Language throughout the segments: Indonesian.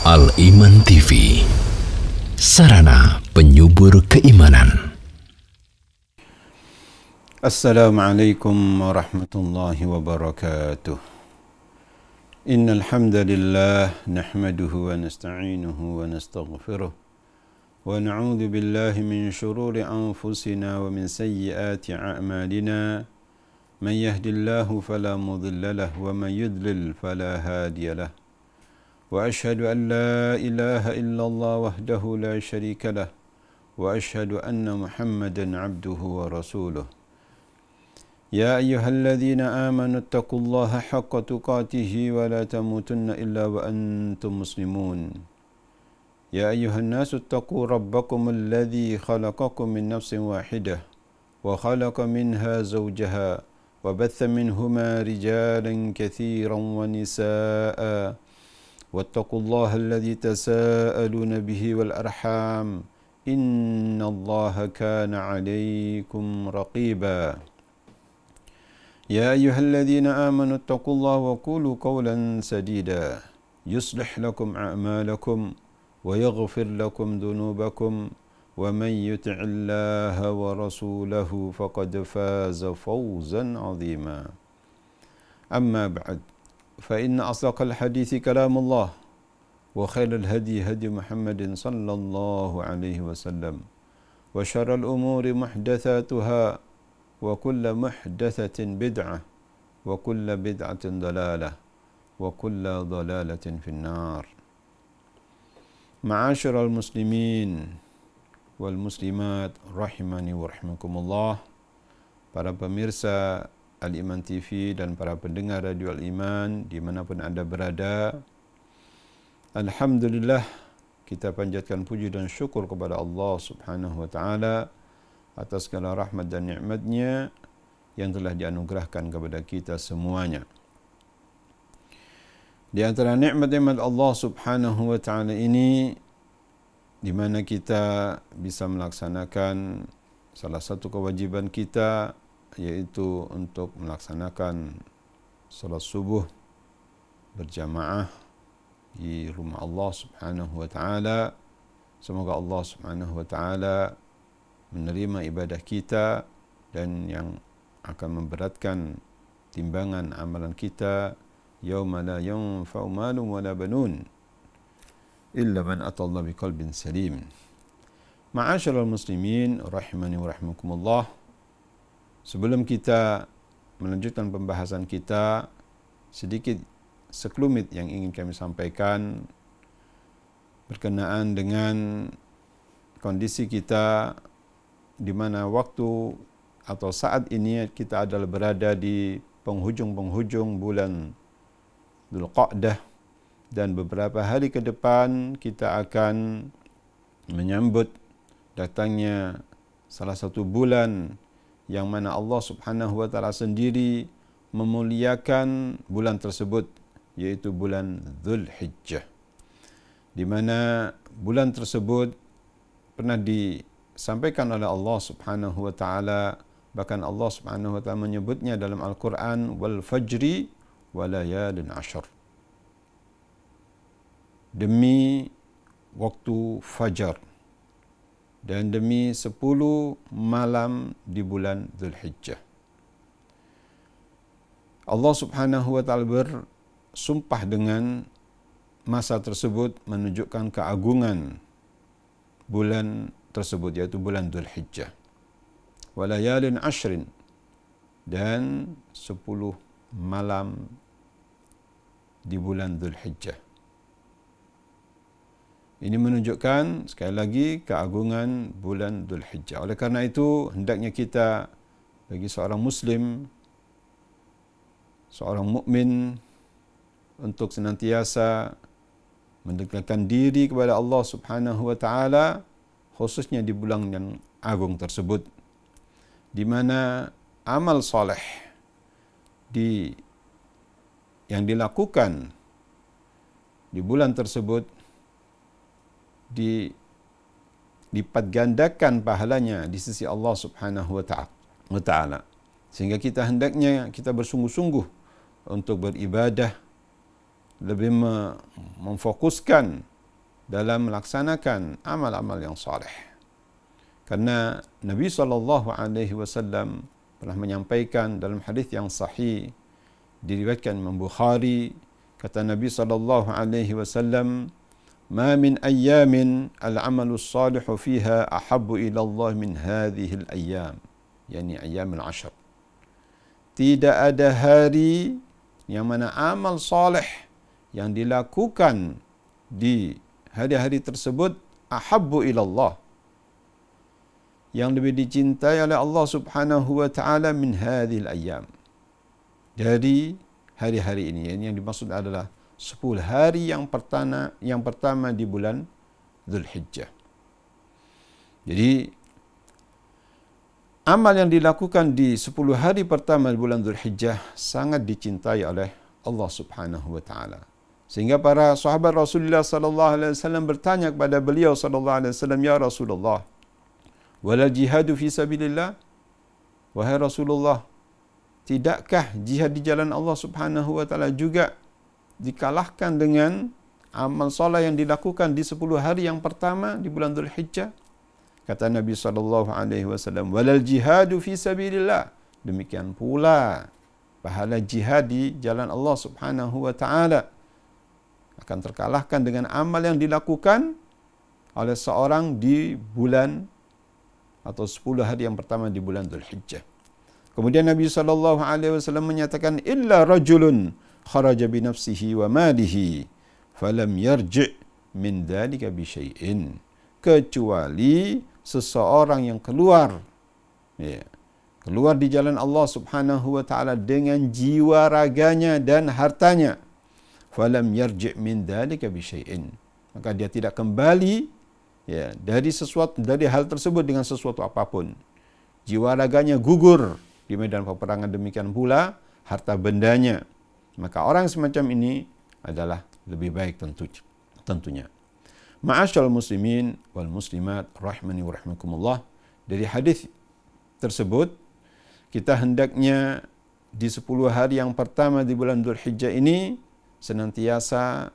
Al-Iman TV, sarana penyubur keimanan. Assalamualaikum warahmatullahi wabarakatuh. Innal hamdalillah nahmaduhu wa nasta'inuhu wa nastaghfiruh wa na'udzu billahi min shururi anfusina wa min sayyiati a'malina. Man yahdihillahu fala mudilla lahu wa man yudlil fala hadiya lahu. وأشهد أن لا إله إلا الله وحده لا شريك له وأشهد أن محمدا عبده ورسوله. يا أيها الذين آمنوا اتقوا الله حق تقاته ولا تموتن إلا وأنتم مسلمون. يا أيها الناس اتقوا ربكم الذي خلقكم من نفس واحدة وخلق منها زوجها وبث منهما رجالا كثيرا ونساء واتقوا الله الذي تساءلون به والأرحام إن الله كان عليكم رقيبا. يا أيها الذين آمنوا اتقوا الله وقولوا قولا سديدا يصلح لكم أعمالكم ويغفر لكم ذنوبكم ومن يطع الله ورسوله فقد فاز فوزا عظيما. أما بعد، فإن أصدق الحديث كلام الله وخير الهدي هدي محمد صلى الله عليه وسلم وشر الأمور محدثاتها وكل محدثة بدعة وكل بدعة ضلالة وكل ضلالة في النار. معاشر المسلمين والmuslimat rahimani wa rahimakumullah, para pemirsa Al-Iman TV dan para pendengar Radio Al-Iman dimanapun anda berada, alhamdulillah, kita panjatkan puji dan syukur kepada Allah Subhanahu wa taala atas segala rahmat dan nikmat-Nya yang telah dianugerahkan kepada kita semuanya. Di antara nikmat-nikmat Allah Subhanahu wa taala ini, di mana kita bisa melaksanakan salah satu kewajiban kita, yaitu untuk melaksanakan salat subuh berjamaah di rumah Allah Subhanahu wa taala. Semoga Allah Subhanahu wa taala menerima ibadah kita dan yang akan memberatkan timbangan amalan kita yauma la yanfa'u malun wala banun illa man atallaha biqalbin salim. Ma'asyiral muslimin rahimani wa rahimakumullah, sebelum kita melanjutkan pembahasan kita, sedikit sekelumit yang ingin kami sampaikan berkenaan dengan kondisi kita di mana waktu atau saat ini kita adalah berada di penghujung-penghujung bulan Dzulqa'dah, dan beberapa hari ke depan kita akan menyambut datangnya salah satu bulan yang mana Allah Subhanahu wa taala sendiri memuliakan bulan tersebut, yaitu bulan Dzulhijjah, di mana bulan tersebut pernah disampaikan oleh Allah Subhanahu wa taala, bahkan Allah Subhanahu wa taala menyebutnya dalam Al-Qur'an, wal fajri wa layalin ashr, demi waktu fajar dan demi 10 malam di bulan Dzulhijjah. Allah Subhanahu wa taala bersumpah dengan masa tersebut menunjukkan keagungan bulan tersebut, yaitu bulan Dzulhijjah. Walayalin ashrin, dan 10 malam di bulan Dzulhijjah. Ini menunjukkan sekali lagi keagungan bulan Dzulhijjah. Oleh karena itu, hendaknya kita, bagi seorang muslim, seorang mukmin, untuk senantiasa mendekatkan diri kepada Allah Subhanahu wa taala, khususnya di bulan yang agung tersebut, di mana amal soleh yang dilakukan di bulan tersebut dilipat gandakan pahalanya di sisi Allah Subhanahu wa taala. Sehingga kita hendaknya kita bersungguh-sungguh untuk beribadah, lebih memfokuskan dalam melaksanakan amal-amal yang saleh. Karena Nabi SAW pernah menyampaikan dalam hadis yang sahih diriwayatkan Imam Bukhari, kata Nabi SAW, "Ma min ayyamin al-amalu salihu fiha ahabbu ila Allah min hadhihi al-ayyam." Yani ayyam al-ashr. Tidak ada hari yang mana amal saleh yang dilakukan di hari-hari tersebut ahabbu ila Allah, yang lebih dicintai oleh Allah Subhanahu wa taala min hadhil ayyam, dari hari-hari ini. Yang dimaksud adalah 10 hari yang pertama di bulan Dzulhijjah. Jadi amal yang dilakukan di 10 hari pertama di bulan Dzulhijjah sangat dicintai oleh Allah Subhanahu wa taala. Sehingga para sahabat Rasulullah sallallahu alaihi wasallam bertanya kepada beliau sallallahu alaihi wasallam, "Ya Rasulullah, walal jihadu fi sabilillah?" Wahai Rasulullah, tidakkah jihad di jalan Allah Subhanahu wa taala juga dikalahkan dengan amal soleh yang dilakukan di 10 hari yang pertama di bulan Dzulhijjah? Kata Nabi sallallahu alaihi wasallam, "Walal jihadu fi sabilillah." Demikian pula pahala jihad di jalan Allah Subhanahu wa taala akan terkalahkan dengan amal yang dilakukan oleh seorang di bulan atau 10 hari yang pertama di bulan Dzulhijjah. Kemudian Nabi SAW menyatakan, "Illa rajulun kharaja bi nafsihi wa malihi falam yarji' min dzalika bi syai'in." Kecuali seseorang yang keluar di jalan Allah Subhanahu wa taala dengan jiwa raganya dan hartanya, falam yarji' min dzalika bi syai'in, maka dia tidak kembali dari hal tersebut dengan sesuatu apapun. Jiwa raganya gugur di medan peperangan, demikian pula harta bendanya. Maka orang semacam ini adalah lebih baik tentunya. Ma'asyiral muslimin wal muslimat rahimani wa rahimakumullah, dari hadis tersebut kita hendaknya di 10 hari yang pertama di bulan Dzulhijjah ini senantiasa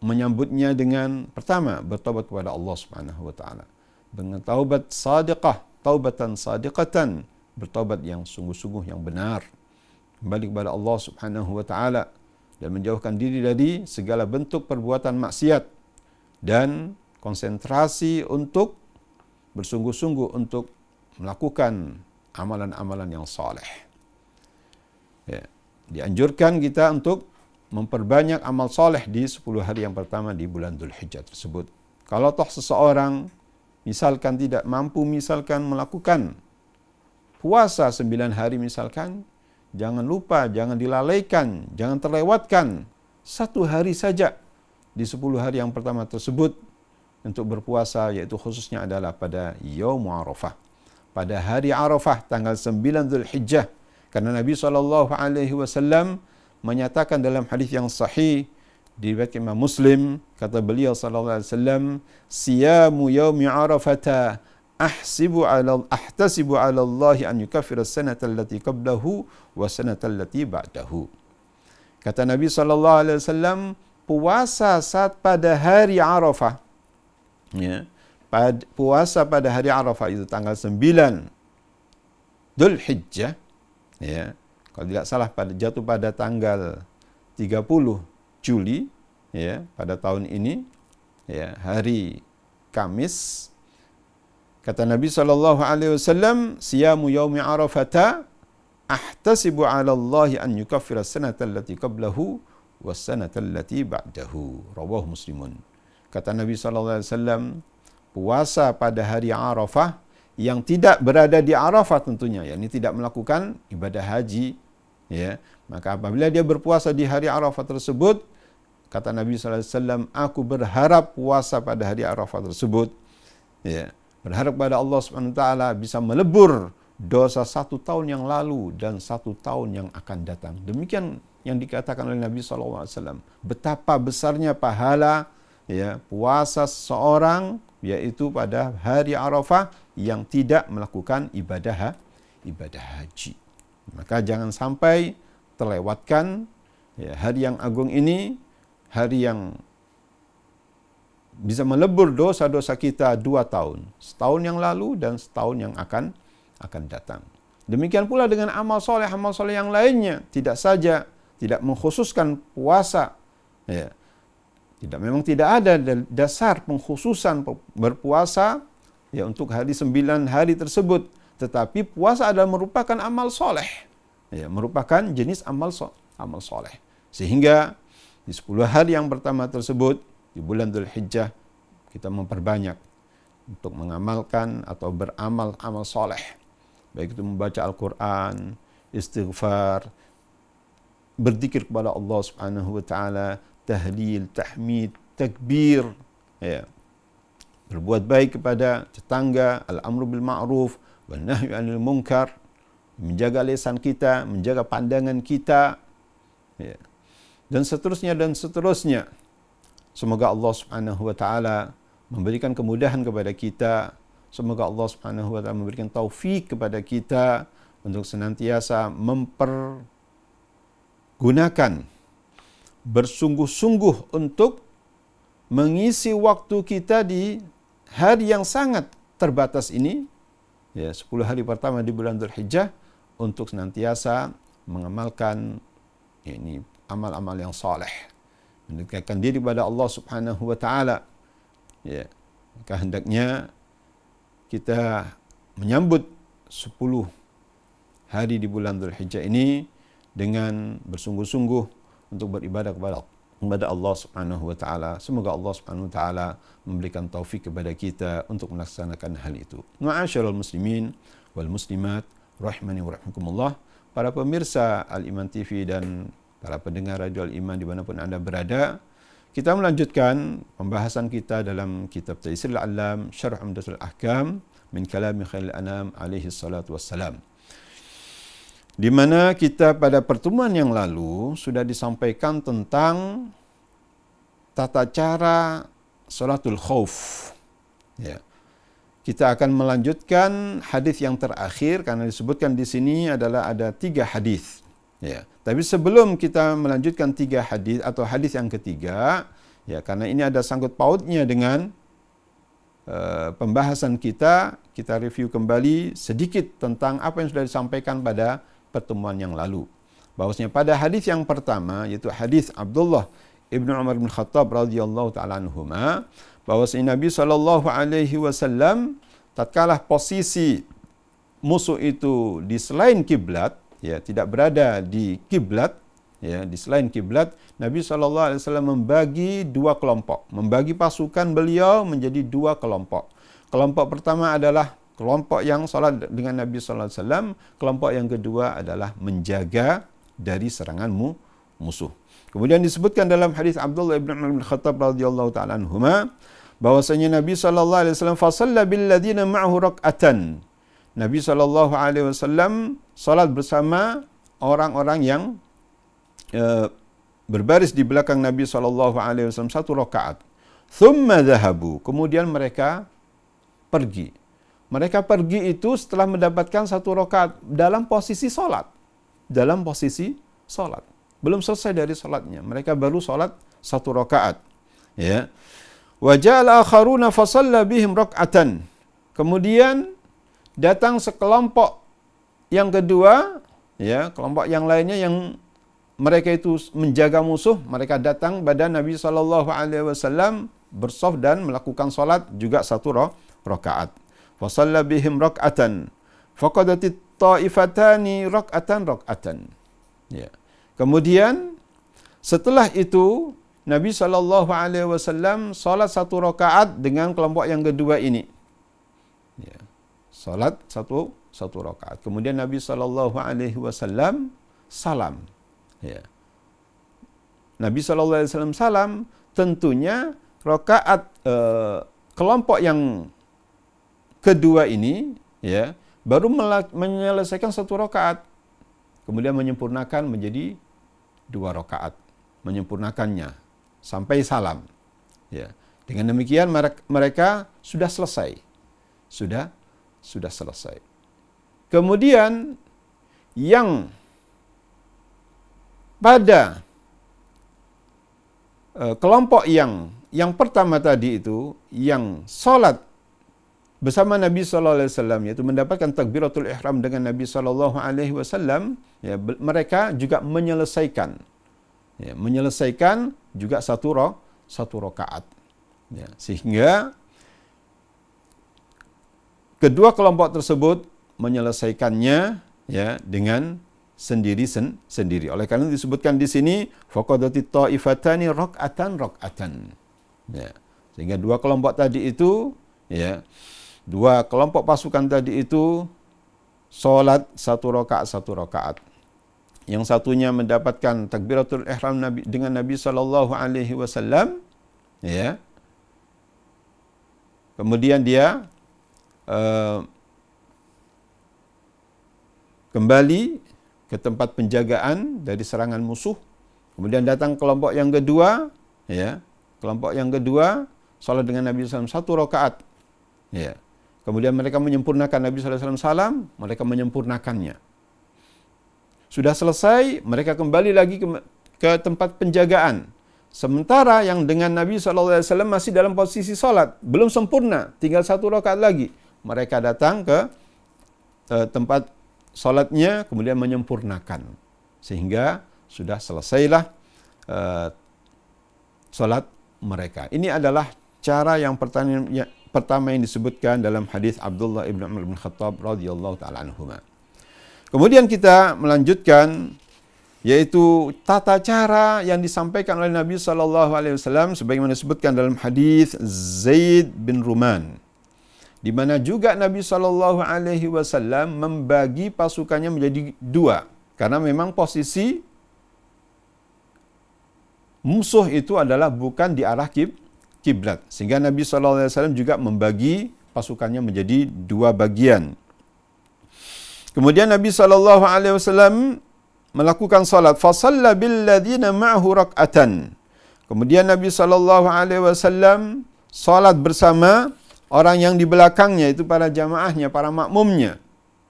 menyambutnya dengan, pertama, bertaubat kepada Allah Subhanahu wa taala dengan taubat sadiqah, taubatan sadiqatan, bertaubat yang sungguh-sungguh, yang benar, kembali kepada Allah Subhanahu wa taala dan menjauhkan diri dari segala bentuk perbuatan maksiat dan konsentrasi untuk bersungguh-sungguh untuk melakukan amalan-amalan yang saleh. Dianjurkan kita untuk memperbanyak amal soleh di 10 hari yang pertama di bulan Dzulhijjah tersebut. Kalau toh seseorang misalkan tidak mampu melakukan puasa 9 hari misalkan, jangan lupa, jangan dilalaikan, jangan terlewatkan 1 hari saja di 10 hari yang pertama tersebut untuk berpuasa, yaitu khususnya adalah pada Yaum Arafah, pada hari Arafah tanggal 9 Dzulhijjah. Karena Nabi SAW menyatakan dalam hadis yang sahih diriwayatkan Imam Muslim, kata beliau sallallahu alaihi wasallam, "Siyamu yaumi Arafata ahtasibu ala Allah an yukaffira as-sanata allati qablahu wa sanata allati ba'dahu." Kata Nabi sallallahu alaihi wasallam, puasa saat pada hari Arafah, puasa pada hari Arafah itu tanggal 9 Dzulhijjah, kalau tidak salah jatuh pada tanggal 30 Juli pada tahun ini, hari Kamis. Kata Nabi SAW, "Siyamu yaumi Arafata ahtasibu 'ala Allah an yukaffira as-sanata allati qablahu was sanata allati ba'dahu." Rawahu Muslimun. Kata Nabi SAW, puasa pada hari Arafah yang tidak berada di Arafah tentunya, yakni tidak melakukan ibadah haji, maka apabila dia berpuasa di hari Arafah tersebut, kata Nabi SAW, aku berharap puasa pada hari Arafah tersebut, berharap pada Allah SWT bisa melebur dosa 1 tahun yang lalu dan 1 tahun yang akan datang. Demikian yang dikatakan oleh Nabi SAW. Betapa besarnya pahala puasa seseorang, yaitu pada hari Arafah yang tidak melakukan ibadah haji. Maka jangan sampai terlewatkan hari yang agung ini, hari yang bisa melebur dosa-dosa kita 2 tahun. Setahun yang lalu dan setahun yang akan datang. Demikian pula dengan amal soleh yang lainnya. Tidak mengkhususkan puasa. Ya. Memang tidak ada dasar pengkhususan berpuasa ya untuk hari 9 hari tersebut. Tetapi puasa adalah merupakan amal soleh. Ya, merupakan jenis amal soleh. Sehingga di 10 hari yang pertama tersebut, di bulan Dzulhijjah, kita memperbanyak untuk mengamalkan atau beramal amal soleh. Baik itu membaca Al-Quran, istighfar, berzikir kepada Allah Subhanahu wa taala, tahlil, tahmid, takbir, ya. Berbuat baik kepada tetangga, al-amru bil ma'ruf wan nahyu 'anil munkar, menjaga lisan kita, menjaga pandangan kita, ya. Dan seterusnya. Semoga Allah Subhanahu wa taala memberikan kemudahan kepada kita. Semoga Allah Subhanahu wa taala memberikan taufik kepada kita untuk senantiasa mempergunakan, bersungguh-sungguh untuk mengisi waktu kita di hari yang sangat terbatas ini, ya 10 hari pertama di bulan Dzulhijjah, untuk senantiasa mengamalkan ini amal-amal yang saleh, mendekatkan diri kepada Allah Subhanahu wa taala. Ya, maka hendaknya kita menyambut 10 hari di bulan Dzulhijjah ini dengan bersungguh-sungguh untuk beribadah kepada Allah Subhanahu wa taala. Semoga Allah Subhanahu wa taala memberikan taufik kepada kita untuk melaksanakan hal itu. Ma'asyiral muslimin wal muslimat rahimani wa rahimakumullah, para pemirsa Al-Iman TV dan para pendengar Radio Al-Iman dimanapun Anda berada, kita melanjutkan pembahasan kita dalam kitab Taysirul Alam Syarh Umdatul Ahkam min kalami khairil anam alaihi salatu wassalam, di mana kita pada pertemuan yang lalu sudah disampaikan tentang tata cara salatul khauf. Ya. Kita akan melanjutkan hadis yang terakhir karena disebutkan di sini adalah ada 3 hadis. Ya. Tapi sebelum kita melanjutkan 3 hadis atau hadis yang ketiga, ya karena ini ada sangkut pautnya dengan pembahasan kita review kembali sedikit tentang apa yang sudah disampaikan pada pertemuan yang lalu. Bahwasanya pada hadis yang pertama, yaitu hadis Abdullah ibnu Umar bin Khattab radhiyallahu taala anhuma, bahwasanya Nabi sallallahu alaihi wasallam tatkala posisi musuh itu di selain kiblat, ya tidak berada di kiblat, ya di selain kiblat, Nabi sallallahu alaihi wasallam membagi 2 kelompok, membagi pasukan beliau menjadi 2 kelompok. Kelompok pertama adalah kelompok yang salat dengan Nabi sallallahu alaihi wasallam, kelompok yang kedua adalah menjaga dari serangan musuh. Kemudian disebutkan dalam hadis Abdullah bin Umar bin Khattab radhiyallahu taala anhuma, bahwasanya Nabi sallallahu alaihi wasallam fasalla bil ladzina ma'ahu rak'atan. Nabi sallallahu alaihi wasallam salat bersama orang-orang yang berbaris di belakang Nabi sallallahu alaihi wasallam 1 rakaat. Thumma dhahabu, kemudian mereka pergi. Mereka pergi itu setelah mendapatkan 1 rakaat dalam posisi salat. Belum selesai dari salatnya. Mereka baru salat 1 rakaat. Ya. Wa ja'al akharuna fa shalla bihim rak'atan. Kemudian datang sekelompok yang kedua, ya, kelompok yang lainnya yang mereka itu menjaga musuh, mereka datang pada Nabi sallallahu alaihi wasallam bersaf dan melakukan salat juga 1 rakaat. Fa shalla bihim rak'atan faqadatit ta'ifatani rak'atan. Ya. Kemudian setelah itu Nabi sallallahu alaihi wasallam salat 1 rakaat dengan kelompok yang kedua ini. Ya. Salat satu rakaat. Kemudian Nabi sallallahu alaihi wasallam salam. Ya. Nabi sallallahu alaihi wasallam salam, tentunya rakaat kelompok yang kedua ini, ya, baru menyelesaikan 1 rakaat. Kemudian menyempurnakan menjadi 2 rakaat. Menyempurnakannya sampai salam. Ya. Dengan demikian mereka sudah selesai. Sudah selesai. Kemudian yang pada kelompok yang yang pertama tadi itu, yang salat bersama Nabi sallallahu alaihi wasallam, yaitu mendapatkan takbiratul ihram dengan Nabi sallallahu alaihi wasallam, ya, mereka juga menyelesaikan juga satu rakaat. Ya, sehingga kedua kelompok tersebut menyelesaikannya, ya, dengan sendiri. Oleh karena itu disebutkan di sini faqadatit ta'ifatani rak'atan. Ya. Sehingga dua kelompok tadi itu, ya, dua kelompok pasukan tadi itu salat satu rakaat. Yang satunya mendapatkan takbiratul ihram dengan Nabi sallallahu alaihi wasallam, ya. Kemudian dia kembali ke tempat penjagaan dari serangan musuh. Kemudian datang kelompok yang kedua, ya. Kelompok yang kedua salat dengan Nabi sallallahu alaihi wasallam satu rakaat. Ya. Kemudian mereka menyempurnakan Nabi sallallahu alaihi wasallam salam, mereka menyempurnakannya. Sudah selesai, mereka kembali lagi ke tempat penjagaan. Sementara yang dengan Nabi sallallahu alaihi wasallam masih dalam posisi salat, belum sempurna, tinggal satu rakaat lagi. Mereka datang ke tempat salatnya, kemudian menyempurnakan. Sehingga sudah selesailah salat mereka. Ini adalah cara yang pertama yang disebutkan dalam hadis Abdullah ibn Umar bin Khattab radhiyallahu taala anhuma. Kemudian kita melanjutkan, yaitu tata cara yang disampaikan oleh Nabi sallallahu alaihi wasallam sebagaimana disebutkan dalam hadis Zaid bin Ruman, di mana juga Nabi sallallahu alaihi wasallam membagi pasukannya menjadi dua, karena memang posisi musuh itu adalah bukan di arah kiblat, sehingga Nabi sallallahu alaihi wasallam juga membagi pasukannya menjadi dua bagian. Kemudian Nabi sallallahu alaihi wasallam melakukan salat, fa shalla bil ladzina ma'ahu rak'atan. Kemudian Nabi sallallahu alaihi wasallam salat bersama orang yang di belakangnya, itu para jamaahnya, para makmumnya,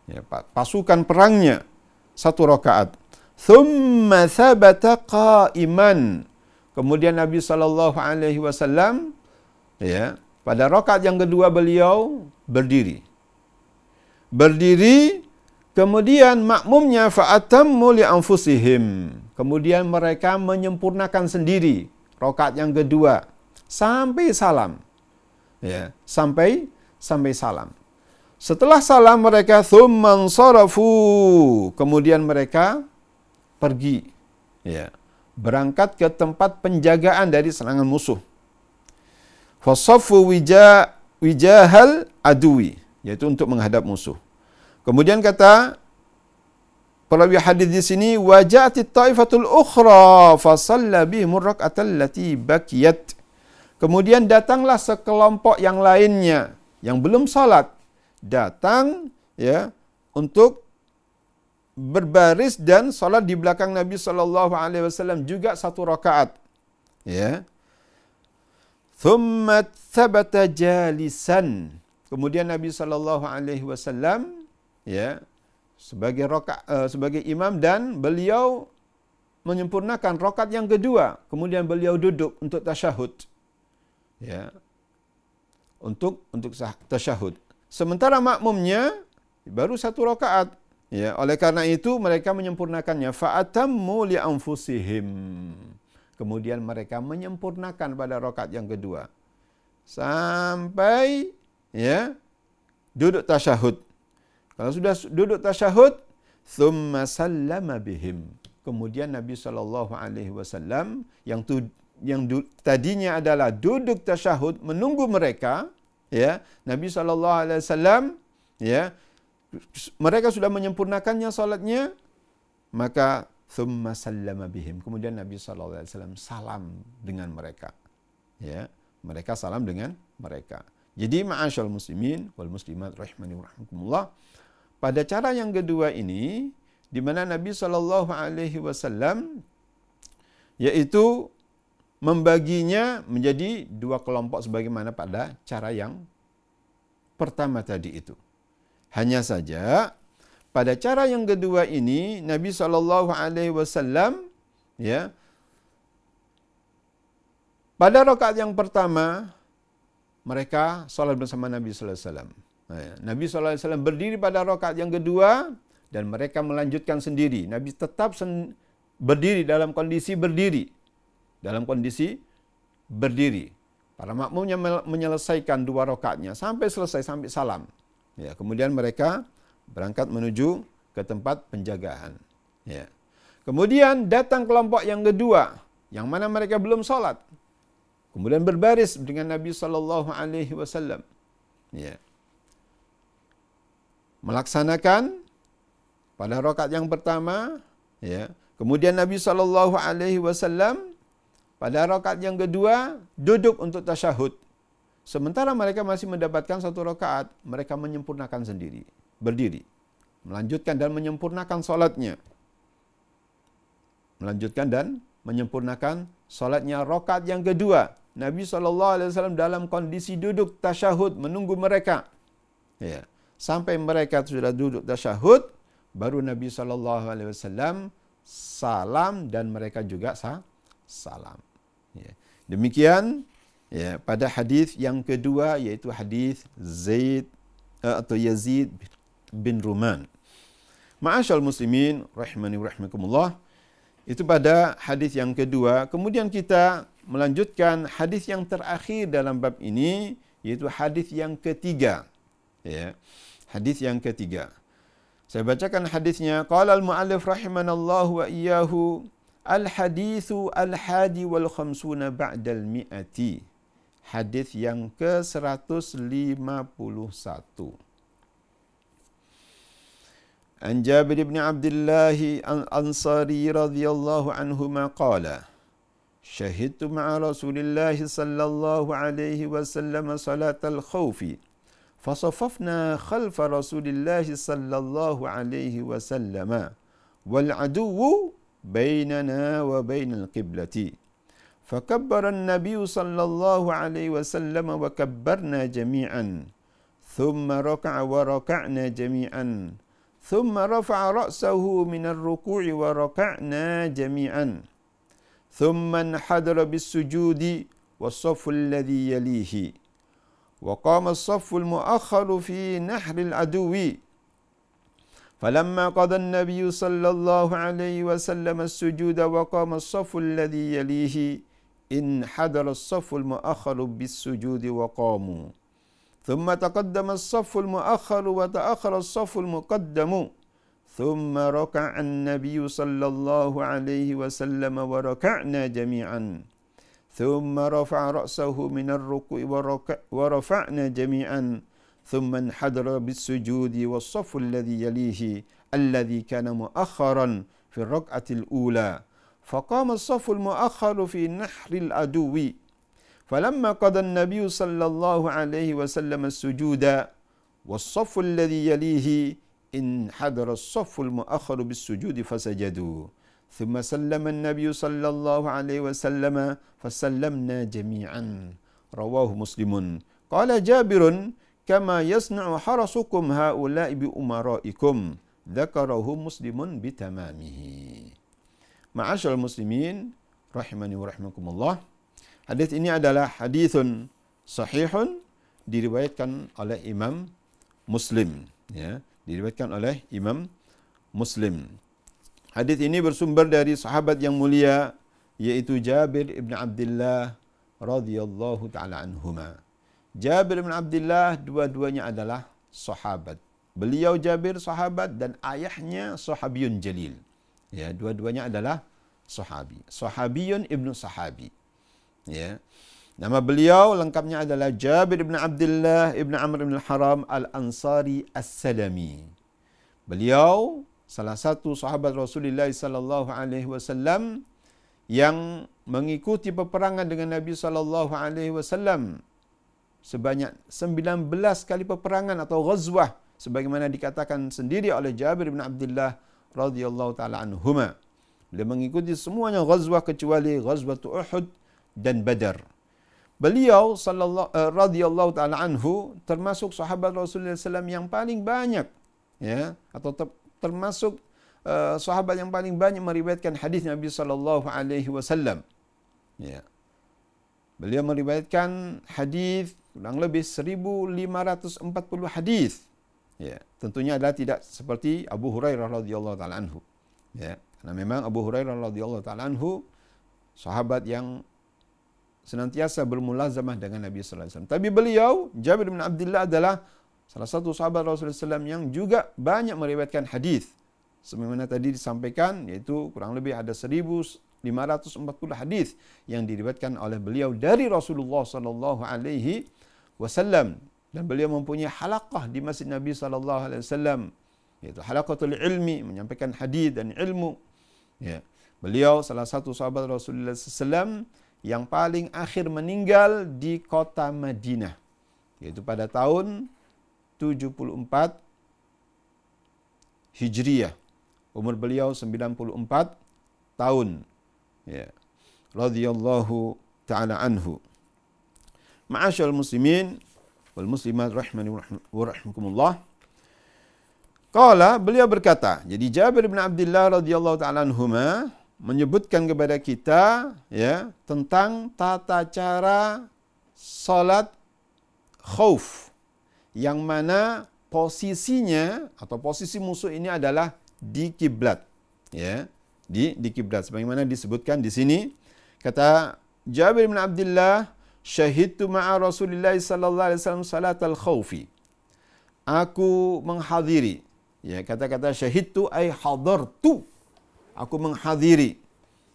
ya, pasukan perangnya, satu rakaat. Thumma thabata qa'iman. Kemudian Nabi sallallahu alaihi wasallam, ya, pada rakaat yang kedua beliau berdiri. Kemudian makmumnya fa'atammu li anfusihim. Kemudian mereka menyempurnakan sendiri rakaat yang kedua sampai salam. Ya, sampai salam. Setelah salam mereka tsumman sarafu. Kemudian mereka pergi, ya, berangkat ke tempat penjagaan dari serangan musuh. Fasaffu wijahal adui, yaitu untuk menghadap musuh. Kemudian kata perawi hadis di sini, waja'atit ta'ifatul ukhra fa shalla bihim rak'atal lati baqiyat. Kemudian datanglah sekelompok yang lainnya yang belum salat, datang, ya, untuk berbaris dan salat di belakang Nabi sallallahu alaihi wasallam juga satu rakaat, ya. Thumma thabata jalisan. Kemudian Nabi sallallahu alaihi wasallam, ya, sebagai imam, dan beliau menyempurnakan rakaat yang kedua. Kemudian beliau duduk untuk tasyahud, ya, untuk tasyahud. Sementara makmumnya baru satu rakaat, ya. Oleh karena itu mereka menyempurnakannya. Fa'atammu li anfusihim. Kemudian mereka menyempurnakan pada rakaat yang kedua sampai, ya, duduk tasyahud. Kalau sudah duduk tasyahud, thumma sallama bihim. Kemudian Nabi sallallahu alaihi wasallam yang tadinya adalah duduk tasyahud menunggu mereka, ya, Nabi sallallahu alaihi wasallam, ya, mereka sudah menyempurnakannya salatnya, maka thumma sallama bihim. Kemudian Nabi sallallahu alaihi wasallam salam dengan mereka, ya, mereka salam dengan mereka. Jadi ma'asyal muslimin wal muslimat rahimani wa rahmakumullah, pada cara yang kedua ini, di mana Nabi sallallahu alaihi wasallam yaitu membaginya menjadi dua kelompok sebagaimana pada cara yang pertama tadi itu. Hanya saja pada cara yang kedua ini Nabi sallallahu alaihi wasallam, ya, Pada rakaat yang pertama, mereka salat bersama Nabi sallallahu alaihi wasallam. Nabi sallallahu alaihi wasallam berdiri pada rakaat yang kedua dan mereka melanjutkan sendiri. Nabi tetap berdiri dalam kondisi berdiri. Dalam kondisi berdiri. Para makmumnya menyelesaikan 2 rakaatnya sampai selesai, sampai salam. Ya, kemudian mereka berangkat menuju ke tempat penjagaan. Ya. Kemudian datang kelompok yang kedua, yang mana mereka belum salat. Kemudian berbaris dengan Nabi sallallahu alaihi wasallam. Ya. Melaksanakan pada rakaat yang pertama, ya. Kemudian Nabi sallallahu alaihi wasallam pada rakaat yang kedua duduk untuk tasyahud. Sementara mereka masih mendapatkan 1 rakaat, mereka menyempurnakan sendiri, berdiri, melanjutkan dan menyempurnakan salatnya. Melanjutkan dan menyempurnakan salatnya rakaat yang kedua. Nabi SAW dalam kondisi duduk tasyahud menunggu mereka. Ya. Sampai mereka sudah duduk tasyahud, baru Nabi SAW salam dan mereka juga salam. Ya. Demikian ya, pada hadis yang kedua, yaitu hadis Yazid bin Ruman. Ma'asyal muslimin rahimani wa rahimakumullah. Itu pada hadis yang kedua. Kemudian kita melanjutkan hadis yang terakhir dalam bab ini, yaitu hadis yang ketiga. Ya. Hadis yang ketiga. Saya bacakan hadisnya. Qala al-mu'allif rahimanallahu wa iyyahu, al-haditsu al-hadi wal khamsuna ba'dal mi'ati. Hadis yang ke-151. An Jabir bin Abdullah al-Ansari radhiyallahu anhuma qala, syahidtu ma'a Rasulillah sallallahu alaihi wasallam salatal khawfi, fasafafna khalfa Rasulillah sallallahu alaihi wasallam, wal aduwwu bainana wa bainal qiblati. فكبر النبي صلى الله عليه وسلم وكبرنا جميعا ثم ركع وركعنا جميعا ثم رفع رأسه من الركوع وركعنا جميعا ثم انحدر بالسجود والصف الذي يليه وقام الصف المؤخر في نحر العدو فلما قضى النبي صلى الله عليه وسلم السجود وقام الصف الذي يليه انحدر الصف المؤخر بالسجود وقاموا ثم تقدم الصف المؤخر وتأخر الصف المقدم ثم ركع النبي صلى الله عليه وسلم وركعنا جميعا ثم رفع رأسه من الركوع ورفعنا جميعا ثم انحدر بالسجود والصف الذي يليه الذي كان مؤخرا في الركعة الأولى فقام الصف المؤخر في نحر العدو فلما قضى النبي صلى الله عليه وسلم السجود والصف الذي يليه انحدر الصف المؤخر بالسجود فسجدوا ثم سلم النبي صلى الله عليه وسلم فسلمنا جميعا رواه مسلم. قال جابر كما يصنع حرسكم هؤلاء بأمرائكم ذكره مسلم بتمامه. Ma'asyarul muslimin rahimani wa rahimakumullah. Hadis ini adalah hadithun sahihun, diriwayatkan oleh Imam Muslim, ya, diriwayatkan oleh Imam Muslim. Hadis ini bersumber dari sahabat yang mulia, yaitu Jabir ibn Abdullah radhiyallahu taala anhuma. Jabir ibn Abdullah dua-duanya adalah sahabat. Beliau Jabir sahabat dan ayahnya sahabiyun jalil. Ya, dua-duanya adalah sahabi. Sahabiyun ibnu sahabi. Ya. Nama beliau lengkapnya adalah Jabir ibn Abdullah ibn Amr ibn al-Haram al-Ansari as-Salami. Beliau salah satu sahabat Rasulullah sallallahu alaihi wasallam yang mengikuti peperangan dengan Nabi sallallahu alaihi wasallam sebanyak 19 kali peperangan atau ghazwah, sebagaimana dikatakan sendiri oleh Jabir bin Abdullah radhiyallahu taala anhuma. Beliau mengikuti semuanya ghazwah kecuali ghazwat Uhud dan Badar. Beliau radhiyallahu taala anhu termasuk sahabat Rasulullah SAW yang paling banyak, ya, atau termasuk sahabat yang paling banyak meriwayatkan hadis Nabi sallallahu alaihi wasallam. Ya. Beliau meriwayatkan hadis kurang lebih 1540 hadis. Ya, tentunya adalah tidak seperti Abu Hurairah radhiyallahu taala anhu. Ya, karena memang Abu Hurairah radhiyallahu taala anhu sahabat yang senantiasa bermulazamah dengan Nabi sallallahu alaihi wasallam. Tapi beliau Jabir bin Abdullah adalah salah satu sahabat Rasulullah SAW yang juga banyak meriwayatkan hadis. Sebagaimana tadi disampaikan, yaitu kurang lebih ada 1540 hadis yang diriwayatkan oleh beliau dari Rasulullah sallallahu alaihi wasallam. Dan beliau mempunyai halaqah di Masjid Nabi sallallahu alaihi wasallam, yaitu halaqatul ilmi, menyampaikan hadis dan ilmu. Ya. Beliau salah satu sahabat Rasulullah SAW yang paling akhir meninggal di kota Madinah, yaitu pada tahun 74 Hijriyah. Umur beliau 94 tahun. Ya. Radhiyallahu ta'ala anhu. Ma'asyal muslimin wal muslimat rahimani wa rahimakumullah. Qala, beliau berkata, jadi Jabir bin Abdullah radhiyallahu ta'ala anhuma menyebutkan kepada kita ya tentang tata cara salat khauf, yang mana posisinya atau posisi musuh ini adalah di kiblat, ya, di kiblat sebagaimana disebutkan di sini. Kata Jabir bin Abdullah, syahidtu ma'a Rasulillah sallallahu alaihi wasallam salatal khaufi. Aku menghadiri, ya, kata-kata syahidtu ay hadartu, aku menghadiri,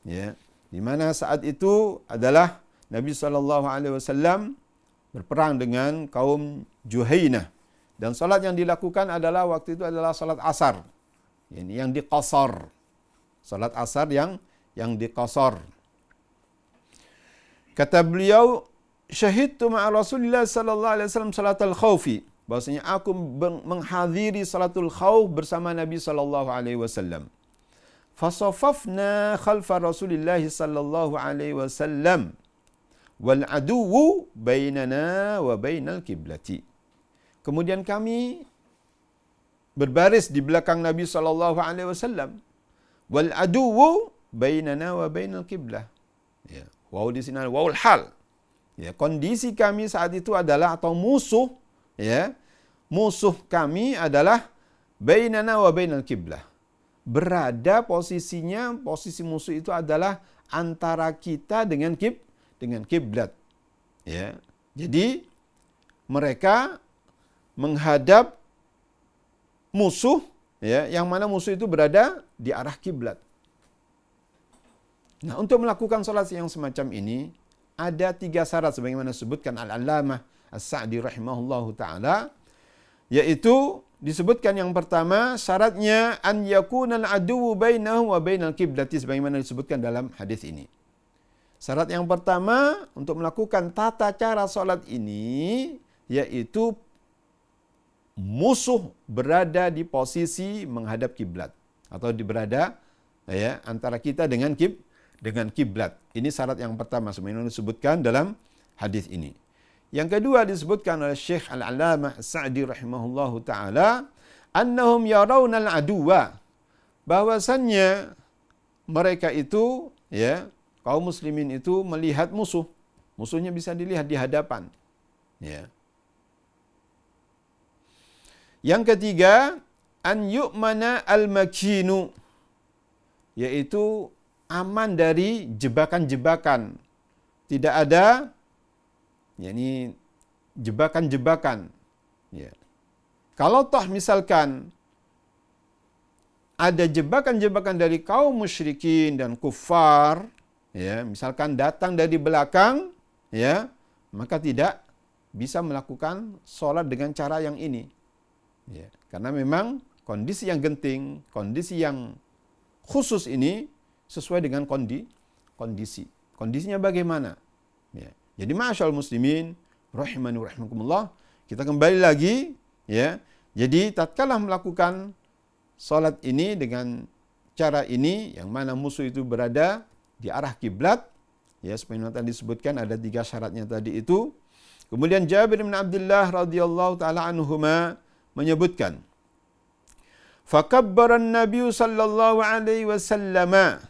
ya, di mana saat itu adalah Nabi sallallahu alaihi wasallam berperang dengan kaum Juhainah, dan salat yang dilakukan adalah waktu itu adalah salat asar. Ini yang diqasar. Salat asar yang diqasar. Kata beliau, syahidtu ma'a Rasulillah sallallahu alaihi wasallam salatul khaufi, bahwasanya aku menghadiri salatul khauf bersama Nabi sallallahu alaihi wasallam. Fasafafna khalfa Rasulillah sallallahu alaihi wasallam wal aduwwu bainana wa bainal kiblati. Kemudian kami berbaris di belakang Nabi sallallahu alaihi wasallam. Wal aduwwu bainana wa bainal kiblah. Ya, waw di sini wawul hal. Ya, kondisi kami saat itu adalah atau musuh, ya. Musuh kami adalah bainana wa bainal kiblah. Berada posisinya, posisi musuh itu adalah antara kita dengan kiblat. Ya. Jadi mereka menghadap musuh, ya, yang mana musuh itu berada di arah kiblat. Nah, untuk melakukan salat yang semacam ini ada 3 syarat sebagaimana disebutkan Al-Allamah As-Sa'di rahimahullahu taala, yaitu disebutkan yang pertama syaratnya an yakunal aduwwu bainahu wa bainal kiblati, sebagaimana disebutkan dalam hadis ini. Syarat yang pertama untuk melakukan tata cara salat ini yaitu musuh berada di posisi menghadap kiblat atau berada, ya, antara kita dengan kiblat. Ini syarat yang pertama sebagaimana disebutkan dalam hadis ini. Yang kedua disebutkan oleh Syekh Al-Allamah As-Sa'di rahimahullahu taala, annahum yarawna al-aduwa, bahwasannya mereka itu, ya, kaum muslimin itu melihat musuh. Musuhnya bisa dilihat di hadapan. Ya. Yang ketiga, an yu'mana al-makinu, yaitu aman dari jebakan-jebakan. Tidak ada, yakni jebakan-jebakan. Ya. Kalau toh misalkan ada jebakan-jebakan dari kaum musyrikin dan kufar, ya, misalkan datang dari belakang, ya, maka tidak bisa melakukan sholat dengan cara yang ini. Ya, karena memang kondisi yang genting, kondisi yang khusus ini sesuai dengan kondisi. Kondisinya bagaimana? Ya. Jadi ma'asyal muslimin rahimani wa rahimakumullah, kita kembali lagi, ya. Jadi tatkala melakukan salat ini dengan cara ini, yang mana musuh itu berada di arah kiblat, ya, seperti yang tadi disebutkan ada 3 syaratnya tadi itu. Kemudian Jabir bin Abdullah radhiyallahu taala anhuma menyebutkan, fakabbara an-nabiy sallallahu alaihi wasallam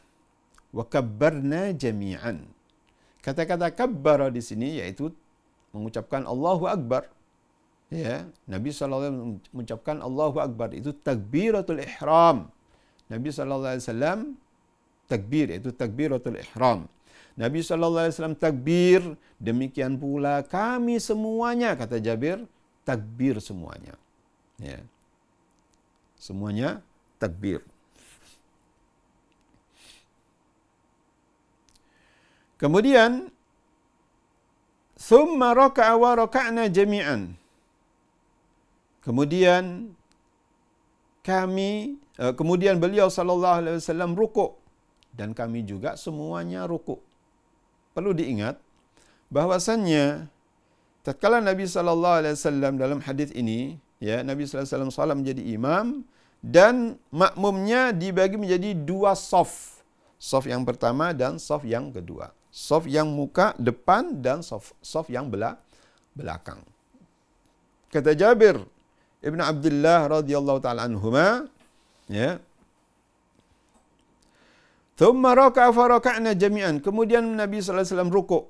wa kabbarna jami'an. Kata-kata kabbara di sini yaitu mengucapkan Allahu Akbar. Ya, Nabi SAW mengucapkan Allahu Akbar, itu takbiratul ihram. Nabi SAW takbir, itu takbiratul ihram. Nabi SAW takbir, demikian pula kami semuanya, kata Jabir, takbir semuanya. Ya. Semuanya takbir. Kemudian thumma raka'a wa raka'na jami'an. Kemudian beliau sallallahu alaihi wasallam rukuk dan kami juga semuanya rukuk. Perlu diingat bahwasannya tatkala Nabi sallallahu alaihi wasallam dalam hadis ini, ya, Nabi sallallahu alaihi wasallam salat menjadi imam dan makmumnya dibagi menjadi dua shaf. Shaf yang pertama dan shaf yang kedua. Shaf yang muka depan dan shaf yang belakang. Kata Jabir Ibn Abdullah radhiyallahu taala anhuma, ya, thumma raka'a fa raka'na jami'an. Kemudian Nabi sallallahu alaihi wasallam rukuk.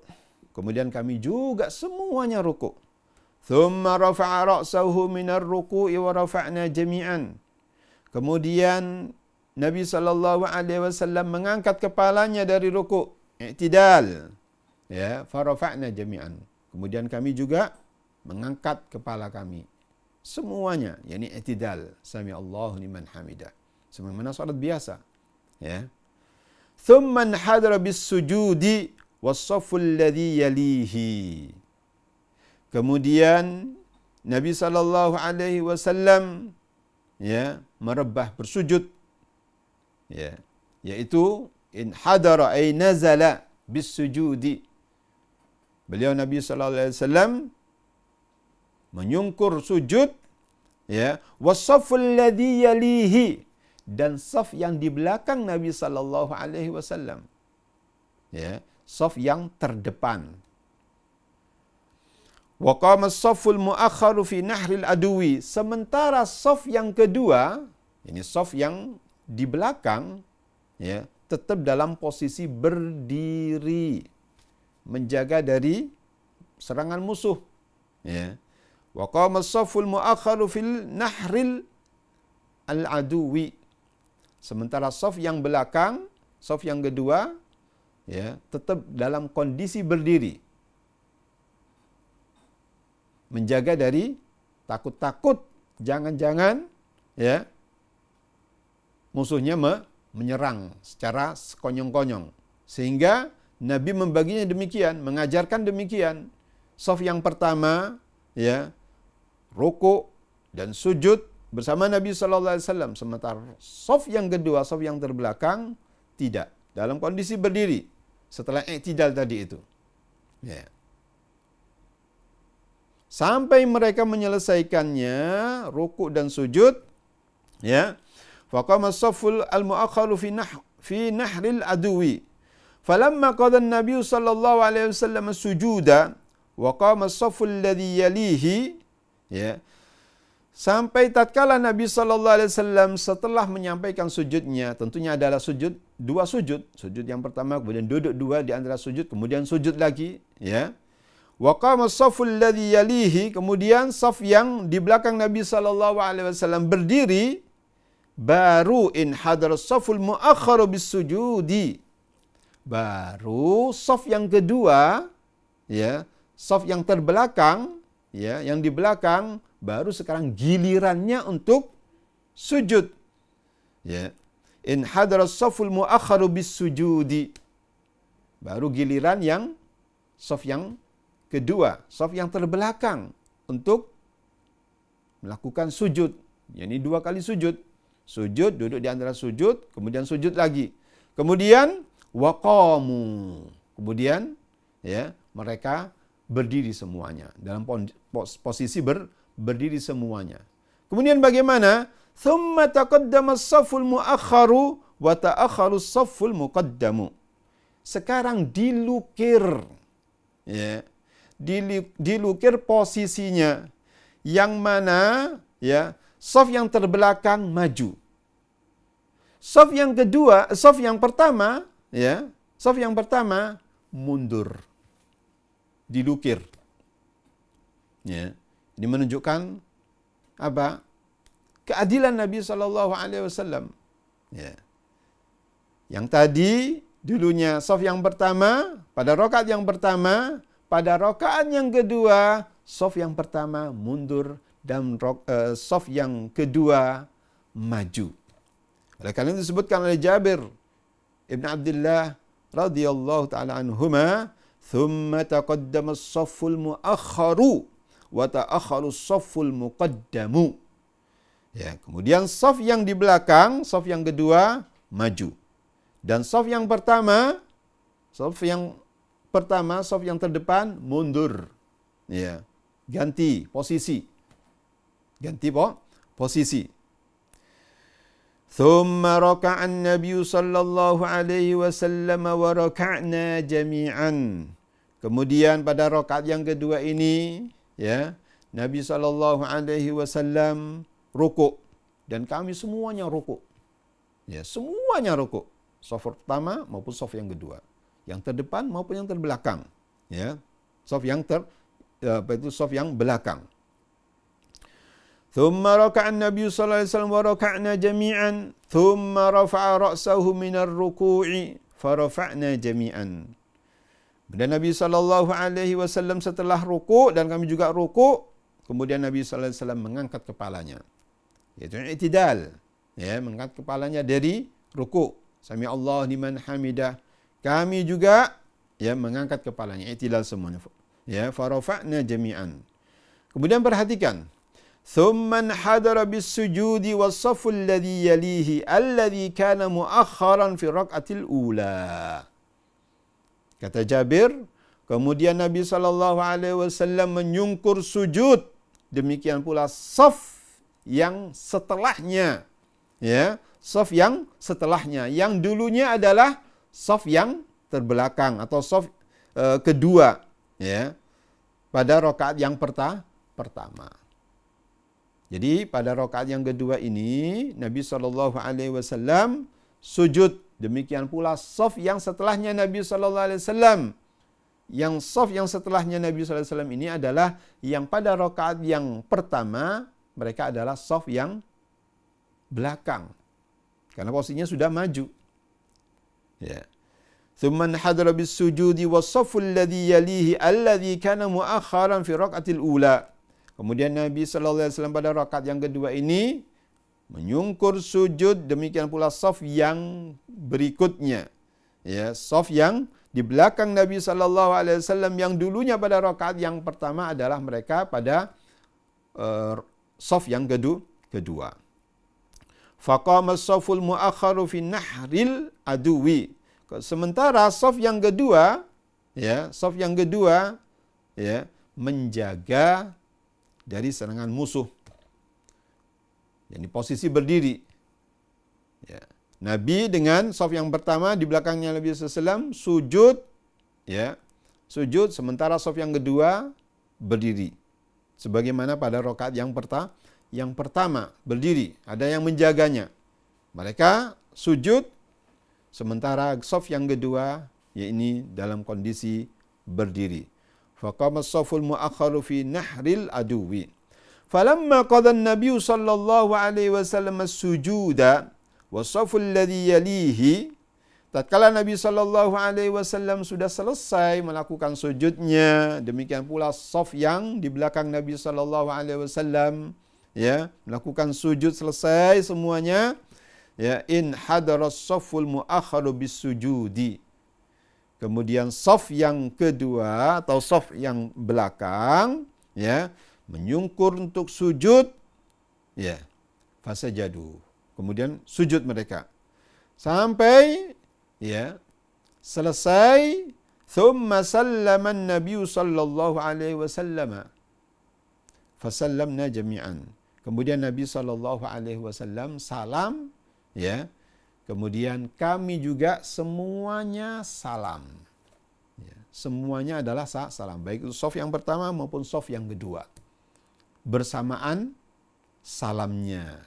Kemudian kami juga semuanya rukuk. Thumma rafa'a ra'sahu minar ruku'i wa rafa'na jami'an. Kemudian Nabi sallallahu alaihi wasallam mengangkat kepalanya dari rukuk, i'tidal. Ya, fa rafa'na jami'an. Kemudian kami juga mengangkat kepala kami. Semuanya, yakni i'tidal. Sami Allahu liman hamidah. Sebagaimana salat biasa. Ya. Thumma hadara bis sujudi was-saffu alladhi yalihi. Kemudian Nabi sallallahu alaihi wasallam, ya, merebah bersujud, ya, yaitu in hadara ay nazala bis sujudi. Beliau Nabi sallallahu alaihi wasallam menyungkur sujud, ya, was-saffu alladhi yalihi, dan saf yang di belakang Nabi sallallahu alaihi wasallam, ya, saf yang terdepan. Wa qama as-safful mu'akhkharu fi nahril aduwi, sementara saf yang kedua, ini saf yang di belakang, ya, tetap dalam posisi berdiri menjaga dari serangan musuh, ya. Wa qama as-safful mu'akhkharu fil nahril al-aduwi, sementara saf yang belakang, saf yang kedua, ya, tetap dalam kondisi berdiri menjaga dari takut-takut jangan-jangan, ya, musuhnya menyerang secara sekonyong-konyong. Sehingga Nabi membaginya demikian, mengajarkan demikian. Saf yang pertama, ya, rukuk dan sujud bersama Nabi sallallahu alaihi wasallam, sementara saf yang kedua, saf yang terbelakang tidak, dalam kondisi berdiri setelah i'tidal tadi itu. Ya. Sampai mereka menyelesaikannya, rukuk dan sujud, ya. Faqama as-safful al-mu'akhkharu fi nahril aduwi. Falamma qada an-nabiy sallallahu alaihi wasallam as-sujuda wa qama as-safful alladhi yalihi, ya. Sampai tatkala Nabi sallallahu alaihi wasallam setelah menyampaikan sujudnya, tentunya adalah dua sujud. Sujud yang pertama, kemudian duduk dua di antara sujud, kemudian sujud lagi, ya. Wa qama as-safful alladhi yalihi, kemudian saf yang di belakang Nabi sallallahu alaihi wasallam berdiri, baru in hadar as-safful mu'akhkharu bis-sujudi. Baru saf yang kedua, ya, saf yang terbelakang, ya, yang di belakang, baru sekarang gilirannya untuk sujud. Ya. In hadar as-safful mu'akhkharu bis-sujudi. Baru giliran yang saf yang kedua, saf yang terbelakang untuk melakukan sujud. Yakni dua kali sujud. Sujud, duduk di antara sujud, kemudian sujud lagi. Kemudian waqamu. Kemudian, ya, mereka berdiri semuanya dalam posisi berdiri semuanya. Kemudian bagaimana? Thumma taqaddama as-safful mu'akhkharu wa ta'akhkharu as-safful muqaddamu. Sekarang dilukir, ya, dilukir posisinya, yang mana, ya, saf yang terbelakang maju. Saf yang kedua, saf yang pertama, ya, saf yang pertama mundur, dilukir. Ya, ini menunjukkan apa? Keadilan Nabi sallallahu alaihi wasallam. Ya. Yang tadi dulunya saf yang pertama, pada rakaat yang pertama, pada rakaat yang kedua, saf yang pertama mundur dan saf yang kedua maju. Oleh karena itu disebutkan oleh Jabir Ibn Abdullah radhiyallahu taala anhuma, "Thumma taqaddama as-safful mu'akhkharu wa ta'akhkharu as-safful muqaddamu." Ya, kemudian saf yang di belakang, saf yang kedua maju. Dan saf yang pertama, saf yang terdepan mundur. Ya, ganti posisi. Posisi. Thumma raka'a an-nabiy sallallahu alaihi wasallam wa raka'na jami'an. Kemudian pada rakaat yang kedua ini, ya, Nabi sallallahu alaihi wasallam rukuk dan kami semuanya rukuk. Ya, semuanya rukuk. Saf pertama maupun saf yang kedua. Yang terdepan maupun yang terbelakang. Ya. Saf yang saf yang belakang. Thumma raka'a an-nabiy sallallahu alaihi wasallam wa raka'na jami'an, thumma rafa'a ra'sahu min ar-ruku'i fa rafa'na jami'an. Dan Nabi sallallahu alaihi wasallam setelah rukuk dan kami juga rukuk, kemudian Nabi sallallahu alaihi wasallam mengangkat kepalanya. Yaitu i'tidal, ya, mengangkat kepalanya dari rukuk. Sami Allah liman hamidah. Kami juga, ya, mengangkat kepalanya, i'tidal semuanya. Ya, farafa'na jami'an. Kemudian perhatikan, thumma hadara bis-sujudi was-saffu alladhi yalihi alladhi kana mu'akhkharan fi rak'atil ula. Kata Jabir, kemudian Nabi sallallahu alaihi wasallam menyungkur sujud, demikian pula saf yang setelahnya, ya, saf yang setelahnya, yang dulunya adalah saf yang terbelakang atau saf kedua, ya, pada rakaat yang pertama. Jadi pada rakaat yang kedua ini Nabi sallallahu alaihi wasallam sujud, demikian pula saf yang setelahnya Nabi sallallahu alaihi wasallam. Yang saf yang setelahnya Nabi sallallahu alaihi wasallam ini adalah yang pada rakaat yang pertama mereka adalah saf yang belakang. Karena posisinya sudah maju. Ya. Thumma hadara bis-sujudi was-saffu alladhi yalihi alladhi kana mu'akhkharan fi rak'atil ula. Kemudian Nabi sallallahu alaihi wasallam pada rakaat yang kedua ini menyungkur sujud, demikian pula saf yang berikutnya. Ya, saf yang di belakang Nabi sallallahu alaihi wasallam yang dulunya pada rakaat yang pertama adalah mereka pada saf yang kedua. Faqama as-safful mu'akhkharu fi nahril aduwi. Sementara saf yang kedua, ya, menjaga dari serangan musuh. Jadi posisi berdiri. Ya. Nabi dengan saf yang pertama di belakangnya Nabi SAW sujud, ya, sujud, sementara saf yang kedua berdiri. Sebagaimana pada rakaat yang pertama berdiri, ada yang menjaganya. Mereka sujud, sementara saf yang kedua yakni dalam kondisi berdiri. Faqama as-safful mu'akhkharu fi nahril aduwi. Falamma qada an-nabiy sallallahu alaihi wasallam as-sujuda was-saffu alladhi yalihi, tatkala Nabi sallallahu alaihi wasallam sudah selesai melakukan sujudnya, demikian pula saf yang di belakang Nabi sallallahu alaihi wasallam, ya, melakukan sujud selesai semuanya, ya, in hadara as-safful mu'akhkharu bis-sujudi. Kemudian saf yang kedua atau saf yang belakang, ya, menyungkur untuk sujud, ya, fasajadu. Kemudian sujud mereka sampai, ya, selesai. Thumma sallama an-nabiy sallallahu alaihi wasallam fasallamna jami'an. Kemudian Nabi sallallahu alaihi wasallam salam, ya. Kemudian kami juga semuanya salam. Ya, semuanya adalah salam, baik itu shaf yang pertama maupun shaf yang kedua. Bersamaan salamnya.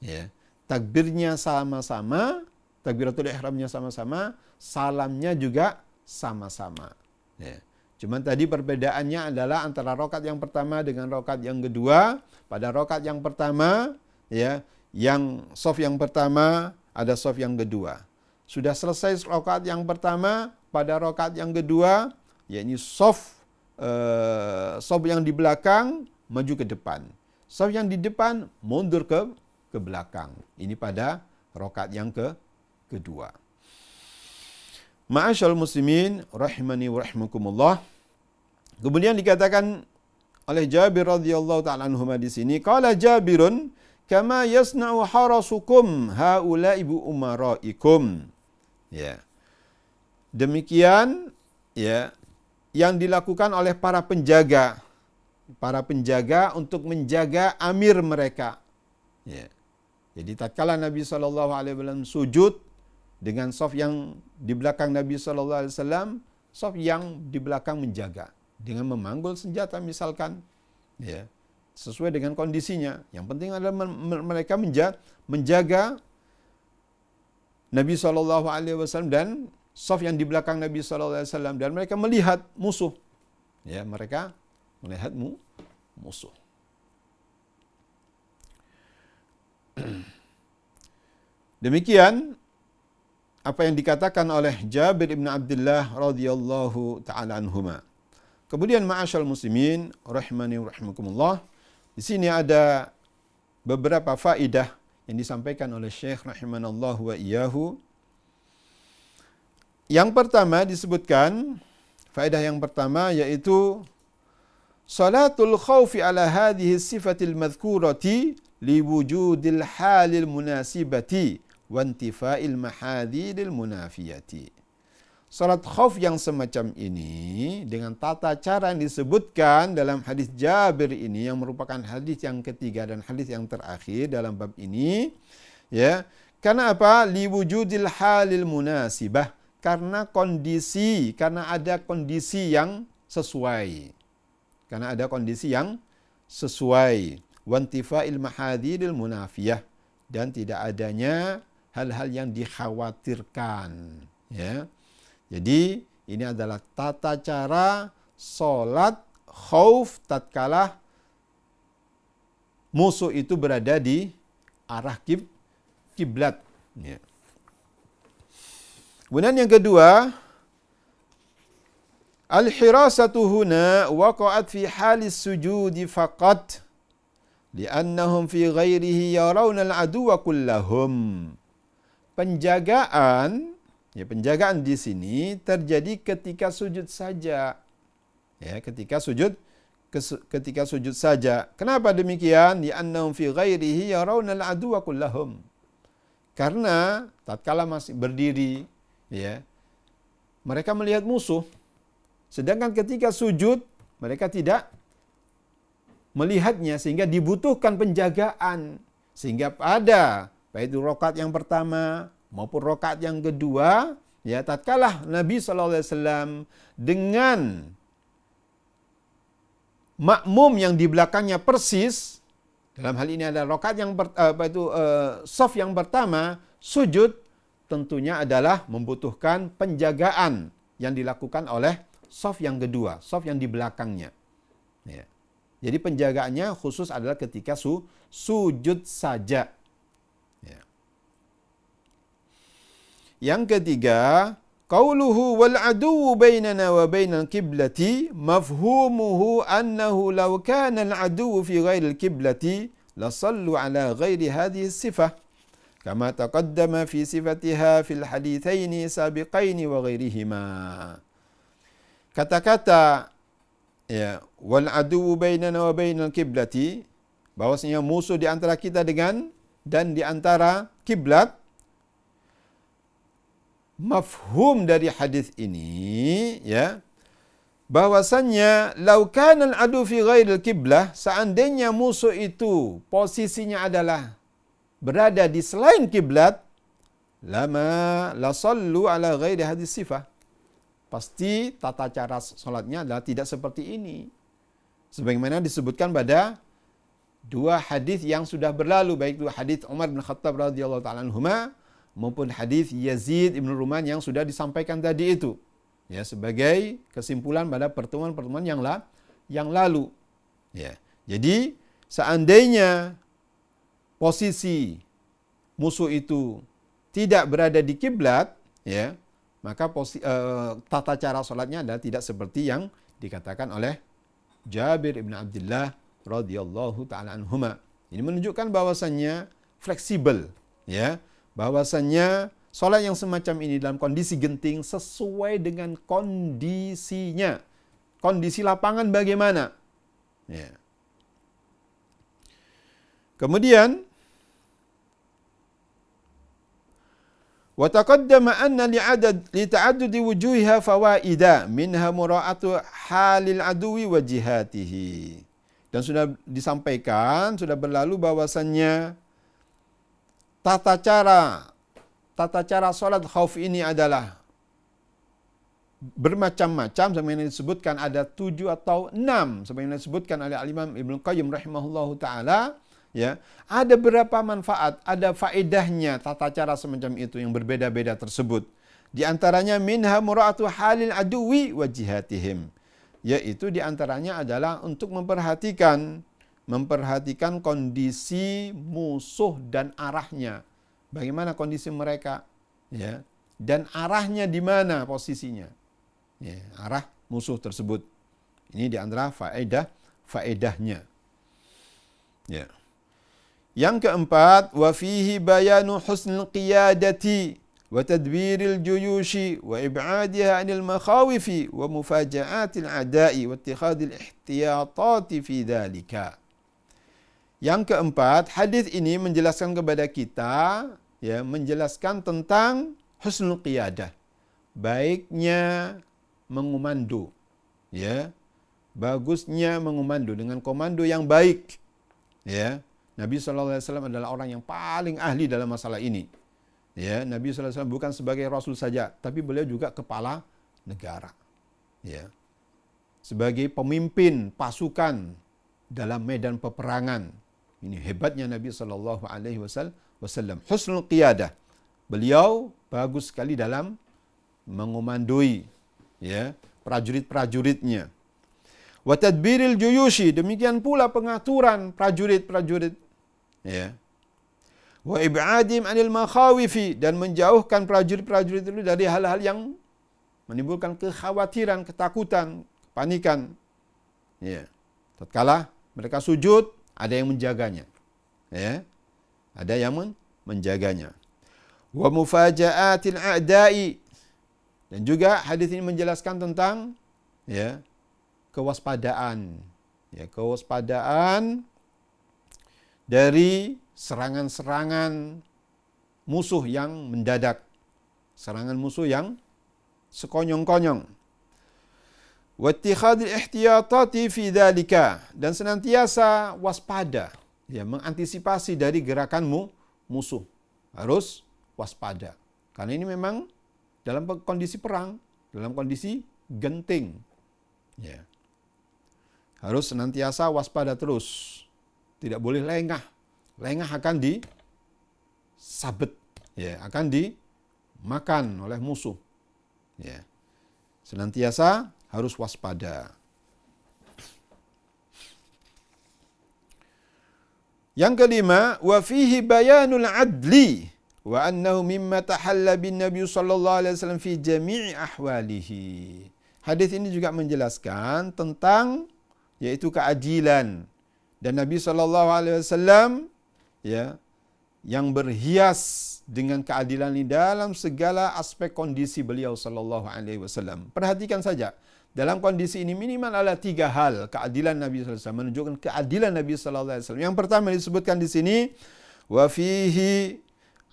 Ya, takbirnya sama-sama, takbiratul ihramnya sama-sama, salamnya juga sama-sama. Ya. Cuman tadi perbedaannya adalah antara rakaat yang pertama dengan rakaat yang kedua. Pada rakaat yang pertama, ya, yang shaf yang pertama ada shaf yang kedua. Sudah selesai rakaat yang pertama, pada rakaat yang kedua, yakni shaf yang di belakang maju ke depan. Shaf yang di depan mundur ke belakang. Ini pada rakaat yang kedua. Ma'asyal muslimin rahimani wa rahimakumullah. Kemudian dikatakan oleh Jabir radhiyallahu ta'ala anhu di sini, qala Jabirun kama yasna'u harasukum haula ibu umaraikum. Ya. Demikian ya yang dilakukan oleh para penjaga untuk menjaga amir mereka. Ya. Jadi tatkala Nabi SAW sujud dengan shaf yang di belakang Nabi SAW, shaf yang di belakang menjaga dengan memanggul senjata misalkan, ya, sesuai dengan kondisinya. Yang penting adalah mereka menjaga Nabi SAW dan shaf yang di belakang Nabi SAW, dan mereka melihat musuh. Ya, mereka melihat musuh. Demikian apa yang dikatakan oleh Jabir bin Abdullah radhiyallahu taala anhuma. Kemudian ma'asyal muslimin rahimani wa rahimakumullah. Di sini ada beberapa faedah yang disampaikan oleh Syekh rahimanallahu wa iyyahu. Yang pertama disebutkan, faedah yang pertama yaitu salatul khawfi ala hadhihi sifatil madhkurati liwujudil halil munasibati wantifa'il mahadhiril munafiyati. Salat khauf yang semacam ini dengan tata cara yang disebutkan dalam hadis Jabir ini, yang merupakan hadis yang ketiga dan hadis yang terakhir dalam bab ini, ya. Karena apa? Liwujudil halil munasibah, karena ada kondisi yang sesuai. Karena ada kondisi yang sesuai. Wantifa'il mahadhiril munafiyah, dan tidak adanya hal-hal yang dikhawatirkan, ya. Jadi ini adalah tata cara salat khauf tatkala musuh itu berada di arah kiblat, ya. Kemudian yang kedua, al-hirasatu huna waqa'at fi halis sujudi faqat li'annahum fi ghairihi yarawna al-aduwa kullahum. Penjagaan di sini terjadi ketika sujud saja. Ya, ketika sujud saja. Kenapa demikian? Li'annahum fi ghairihi yarawna al-aduwa kullahum. Karena tatkala masih berdiri, ya, mereka melihat musuh. Sedangkan ketika sujud mereka tidak melihatnya, sehingga dibutuhkan penjagaan. Sehingga pada baik itu rakaat yang pertama maupun rakaat yang kedua, ya, tatkala Nabi SAW dengan makmum yang di belakangnya persis, dalam hal ini adalah rakaat yang shaf yang pertama sujud, tentunya adalah membutuhkan penjagaan yang dilakukan oleh shaf yang kedua, shaf yang di belakangnya. Ya. Jadi penjagaannya khusus adalah ketika sujud saja. Ya. Yang ketiga, qauluhu wal aduwwu bainana wa bainal qiblati mafhumuhu annahu law kana al aduwwu fi ghairil qiblati la sallu ala ghairi hadhihi sifah kama taqaddama fi sifatiha fil haditsaini sabiqaini wa ghairihima. Kata-kata, ya, wal aduwwu bainana wa bainal qiblati, bahwasanya musuh di antara kita dan di antara kiblat. Mafhum dari hadis ini, ya, bahwasannya lau kana al-adu fi ghairil qiblah, seandainya musuh itu posisinya adalah berada di selain kiblat, lama la sallu ala ghairi hadis sifah. Pasti tata cara salatnya adalah tidak seperti ini. Sebagaimana disebutkan pada dua hadis yang sudah berlalu, baik itu hadis Umar bin Khattab radhiyallahu ta'ala anhuma maupun hadis Yazid ibn Ruman yang sudah disampaikan tadi itu. Ya, sebagai kesimpulan pada pertemuan-pertemuan yang lalu. Ya. Jadi seandainya posisi musuh itu tidak berada di kiblat, ya, maka tata cara salatnya adalah tidak seperti yang dikatakan oleh Jabir bin Abdullah radhiyallahu taala anhuma. Ini menunjukkan bahwasannya fleksibel, ya, bahwasannya salat yang semacam ini dalam kondisi genting sesuai dengan kondisinya. Kondisi lapangan bagaimana? Ya. Kemudian wa taqaddama anna lita'addudi wujuhiha fawaida minha mura'atu halil aduwi wa jihatihi. Dan sudah disampaikan, sudah berlalu bahwasannya tata cara salat khauf ini adalah bermacam-macam, sebagaimana disebutkan ada 7 atau 6, sebagaimana disebutkan oleh Al-Imam Ibnu Qayyim rahimahullahu taala. Ya, ada berapa manfaat, ada faedahnya tata cara semacam itu yang berbeda-beda tersebut. Di antaranya minha mura'atu halil aduwi wa jihatihim. Yaitu di antaranya adalah untuk memperhatikan kondisi musuh dan arahnya. Bagaimana kondisi mereka, ya, dan arahnya di mana posisinya. Ya, arah musuh tersebut. Ini di antara faedahnya. Ya. Yang keempat, wa fihi bayanu husnul qiyadati wa tadbiril juyushi wa ib'adiha 'anil makhawifi wa mufaja'atil a'da'i wa ittikhadil ihtiyatati fi dzalika. Yang keempat, hadis ini menjelaskan kepada kita, ya, menjelaskan tentang husnul qiyadah, baiknya mengumando, ya, bagusnya mengumando dengan komando yang baik, ya. Nabi SAW adalah orang yang paling ahli dalam masalah ini. Ya, Nabi SAW bukan sebagai Rasul saja, tapi beliau juga kepala negara. Ya. Sebagai pemimpin pasukan dalam medan peperangan. Ini hebatnya Nabi SAW. Husnul qiyadah. Beliau bagus sekali dalam mengomandoi, ya, prajurit-prajuritnya. Wa tadbiril juyushi, demikian pula pengaturan prajurit-prajurit. Ya. Wa ib'adim 'anil makhawifi, dan menjauhkan prajurit-prajurit itu dari hal-hal yang menimbulkan kekhawatiran, ketakutan, kepanikan. Ya. Tatkala mereka sujud, ada yang menjaganya. Ya. Ada yang menjaganya. Wa mufaja'atil a'da'i, dan juga hadis ini menjelaskan tentang, ya, kewaspadaan. Ya, kewaspadaan dari serangan-serangan musuh yang mendadak, serangan musuh yang sekonyong-konyong. Wa ittikhadil ihtiyatati fi dzalika, dan senantiasa waspada, ya, mengantisipasi dari gerakanmu musuh. Harus waspada. Karena ini memang dalam kondisi perang, dalam kondisi genting. Ya. Harus senantiasa waspada terus. Tidak boleh lengah. Lengah akan disabet, ya, akan dimakan oleh musuh. Ya. Senantiasa harus waspada. Yang kelima, wa fihi bayanul adli wa annahu mimma tahalla bin Nabi sallallahu alaihi wasallam fi jami'i ahwalihi. Hadis ini juga menjelaskan tentang, yaitu keadilan. Dan Nabi SAW, ya, yang berhias dengan keadilan ini dalam segala aspek kondisi beliau SAW. Perhatikan saja, dalam kondisi ini minimal ada 3 hal keadilan Nabi SAW, menunjukkan keadilan Nabi SAW. Yang pertama disebutkan di sini, wa fihi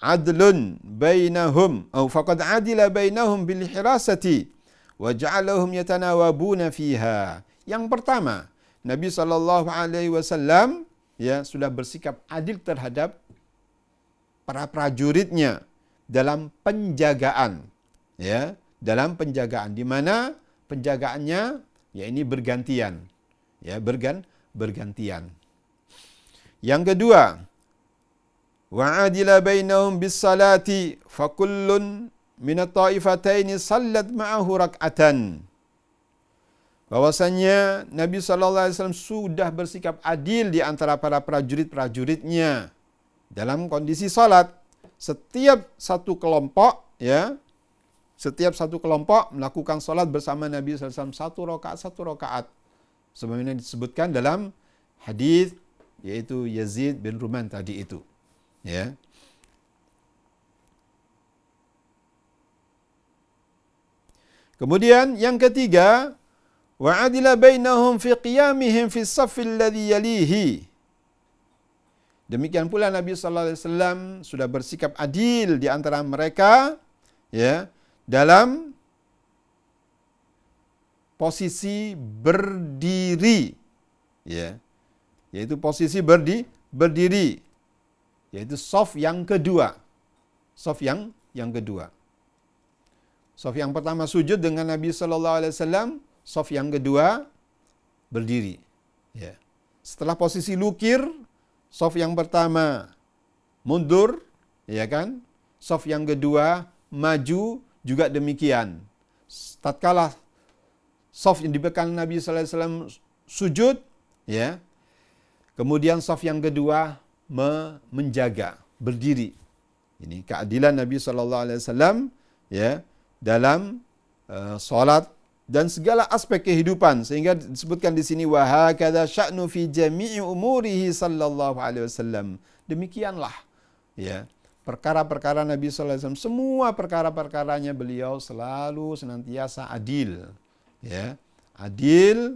adlun bainahum, atau faqad adila bainahum bil hirasati wa ja'alahum yatanawabuna fiha. Yang pertama, Nabi SAW, ya, sudah bersikap adil terhadap para prajuritnya dalam penjagaan, ya, dalam penjagaan, di mana penjagaannya, ya, ini bergantian, ya, bergantian. Yang kedua, wa adila bainahum bis salati fa kullun minat ta'ifataini sallat ma'ahu rak'atan. Bahwasanya Nabi SAW sudah bersikap adil di antara para prajurit-prajuritnya dalam kondisi salat. Setiap satu kelompok melakukan salat bersama Nabi SAW satu rakaat. Sebagaimana disebutkan dalam hadis yaitu Yazid bin Ruman tadi itu. Ya. Kemudian yang ketiga, wa adila bainahum fi qiyamihim fi as-saff alladhi yalihi. Demikian pula Nabi sallallahu alaihi wasallam sudah bersikap adil di antara mereka dalam posisi berdiri, yaitu posisi berdiri, yaitu shaf yang kedua. Shaf yang kedua. Shaf yang pertama sujud dengan Nabi sallallahu alaihi wasallam, shaf yang kedua berdiri. Setelah posisi lukir, shaf yang pertama mundur, shaf yang kedua maju juga demikian. Tatkala shaf yang di belakang Nabi sallallahu alaihi wasallam sujud, kemudian shaf yang kedua menjaga, berdiri. Ini keadilan Nabi sallallahu alaihi wasallam dalam salat dan segala aspek kehidupan, sehingga disebutkan di sini wa hakadha sya'nu fi jami'i umurihi sallallahu alaihi wasallam. Demikianlah perkara-perkara Nabi sallallahu alaihi wasallam, semua perkara-perkaranya beliau selalu senantiasa adil, adil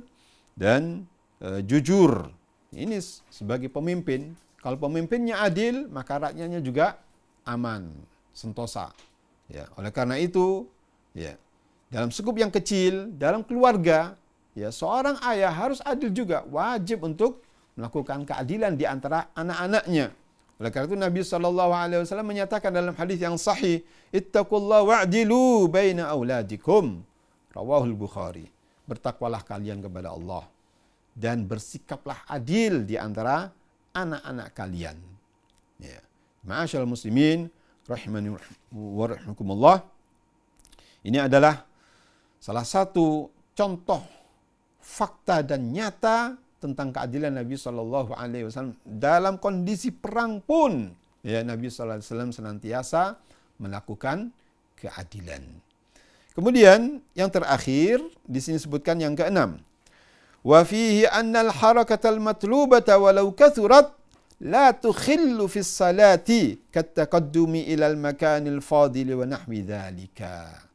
dan jujur. Ini sebagai pemimpin, kalau pemimpinnya adil, maka rakyatnya juga aman, sentosa. Oleh karena itu, dalam skup yang kecil, dalam keluarga, seorang ayah harus adil juga, wajib untuk melakukan keadilan di antara anak-anaknya. Oleh karena itu Nabi SAW menyatakan dalam hadis yang sahih, ittaqullaha wa'dilu baina auladikum, rawahul Bukhari. Bertakwalah kalian kepada Allah dan bersikaplah adil di antara anak-anak kalian. Ma'asyarul muslimin rahimani wa rahimakumullah. Ini adalah salah satu contoh fakta dan nyata tentang keadilan Nabi Shallallahu Alaihi Wasallam dalam kondisi perang pun, Nabi Shallallahu Alaihi Wasallam senantiasa melakukan keadilan. Kemudian yang terakhir di sini sebutkan yang keenam, wa fihi anna al-harakatal matlubata walau kathurat la tukhillu fi salati kattaqaddumi ila al-makanil fadil wa nahwi dzalika.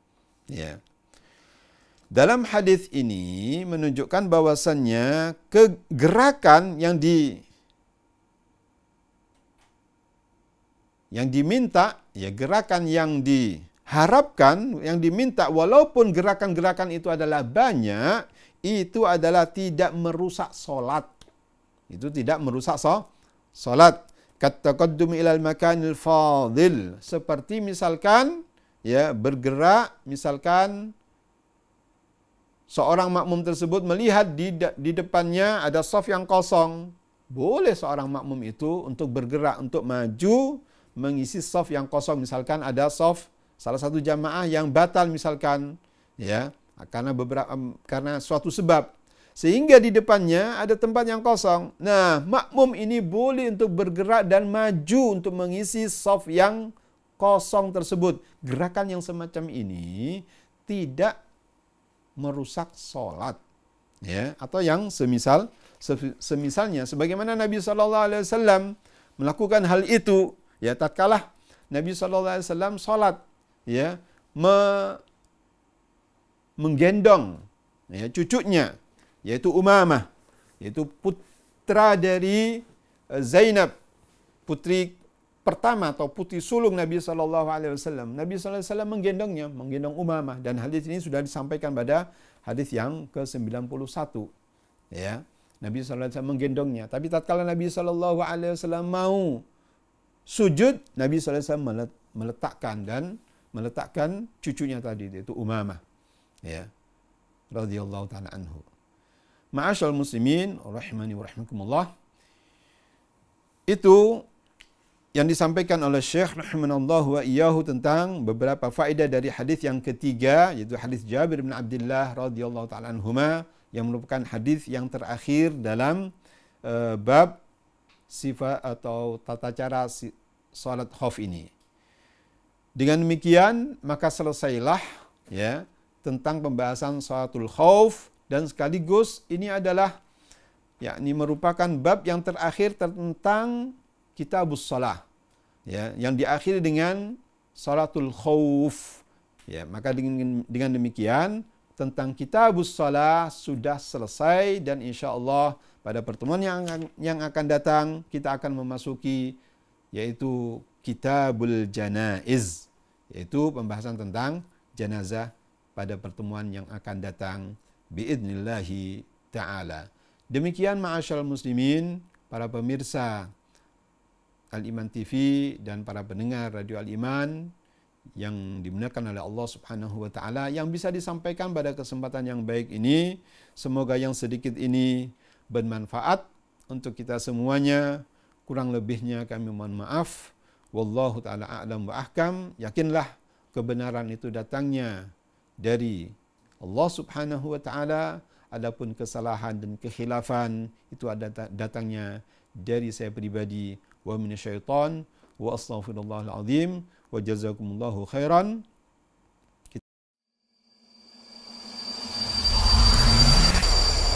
Dalam hadis ini menunjukkan bahwasannya kegerakan yang diminta, gerakan yang diharapkan, yang diminta, walaupun gerakan-gerakan itu adalah banyak, itu adalah tidak merusak solat. Itu tidak merusak solat. Kattaqaddum ilal makanil fadil. Seperti misalkan, bergerak, misalkan seorang makmum tersebut melihat di depannya ada shaf yang kosong. Boleh seorang makmum itu untuk bergerak, untuk maju, mengisi shaf yang kosong. Misalkan ada shaf, salah satu jamaah yang batal misalkan, karena suatu sebab. Sehingga di depannya ada tempat yang kosong. Nah, makmum ini boleh untuk bergerak dan maju untuk mengisi shaf yang kosong tersebut. Gerakan yang semacam ini tidak merusak sholat, atau yang semisalnya, sebagaimana Nabi SAW melakukan hal itu, tatkala Nabi SAW sholat, menggendong cucunya, yaitu Umamah, yaitu putra dari Zainab, putri pertama atau putri sulung Nabi SAW. Nabi SAW menggendong Umamah, dan hadis ini sudah disampaikan pada hadis yang ke-91. Nabi SAW menggendongnya. Tapi tatkala Nabi SAW mau sujud, Nabi SAW meletakkan cucunya tadi, yaitu Umamah. Radhiyallahu ta'ala anhu. Ma'asyarul muslimin rahimani wa rahimakumullah. Itu yang disampaikan oleh Syekh rahimanallahu wa iyyahu tentang beberapa faedah dari hadis yang ketiga, yaitu hadis Jabir bin Abdullah radhiyallahu taala anhuma, yang merupakan hadis yang terakhir dalam bab sifat atau tata cara salat khauf ini. Dengan demikian maka selesailah ya tentang pembahasan salatul khauf, dan sekaligus ini adalah yakni merupakan bab yang terakhir tentang Kitabus Shalah, ya, yang diakhiri dengan salatul khauf. Ya, maka dengan demikian tentang Kitabus Shalah sudah selesai, dan insyaallah pada pertemuan yang akan datang kita akan memasuki yaitu Kitabul Janaiz, yaitu pembahasan tentang jenazah pada pertemuan yang akan datang biidnillahi ta'ala. Demikian ma'asyiral muslimin, para pemirsa Al-Iman TV dan para pendengar Radio Al-Iman yang dimuliakan oleh Allah Subhanahu wa taala, yang bisa disampaikan pada kesempatan yang baik ini. Semoga yang sedikit ini bermanfaat untuk kita semuanya. Kurang lebihnya kami mohon maaf. Wallahu taala a'lam wa ahkam. Yakinlah kebenaran itu datangnya dari Allah Subhanahu wa taala. Adapun kesalahan dan kekhilafan itu datangnya dari saya pribadi. Wa minasyaitan wa astaghfirullahal azim wa jazakumullahu khairan.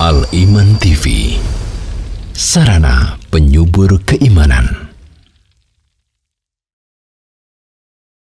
Al-Iman TV, sarana penyubur keimanan.